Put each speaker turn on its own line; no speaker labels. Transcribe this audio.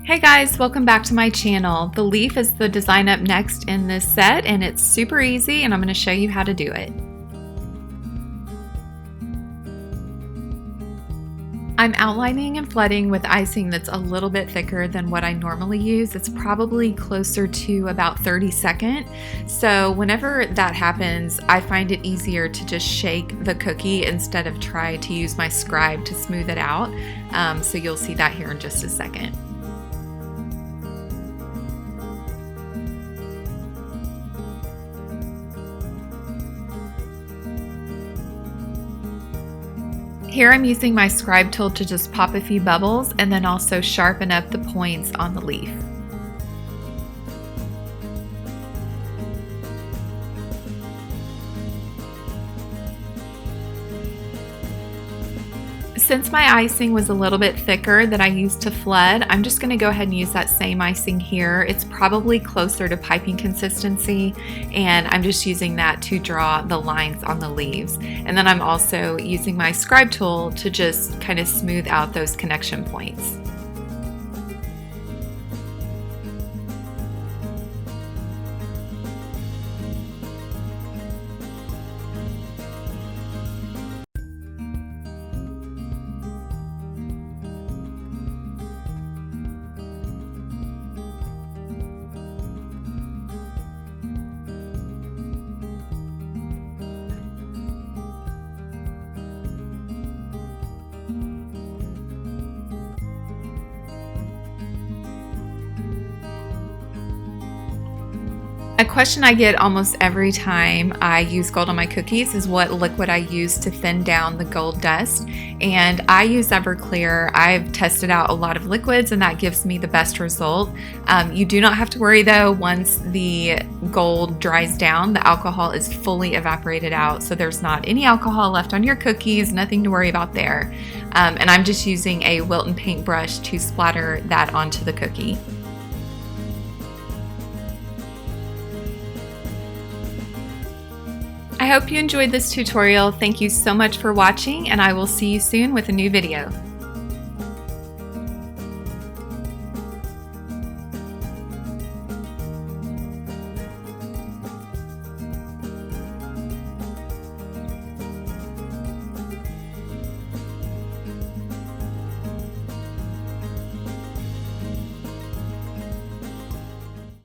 Hey guys, welcome back to my channel. The leaf is the design up next in this set and it's super easy and I'm going to show you how to do it. I'm outlining and flooding with icing that's a little bit thicker than what I normally use. It's probably closer to about 32nd. So whenever that happens, I find it easier to just shake the cookie instead of try to use my scribe to smooth it out. So you'll see that here in just a second. Here I'm using my scribe tool to just pop a few bubbles and then also sharpen up the points on the leaf. Since my icing was a little bit thicker that I used to flood, I'm just going to go ahead and use that same icing here. It's probably closer to piping consistency, and I'm just using that to draw the lines on the leaves. And then I'm also using my scribe tool to just kind of smooth out those connection points. A question I get almost every time I use gold on my cookies is what liquid I use to thin down the gold dust, and I use Everclear. I've tested out a lot of liquids and that gives me the best result. You do not have to worry though, once the gold dries down, the alcohol is fully evaporated out, so there's not any alcohol left on your cookies, nothing to worry about there. And I'm just using a Wilton paintbrush to splatter that onto the cookie. I hope you enjoyed this tutorial. Thank you so much for watching, and I will see you soon with a new video.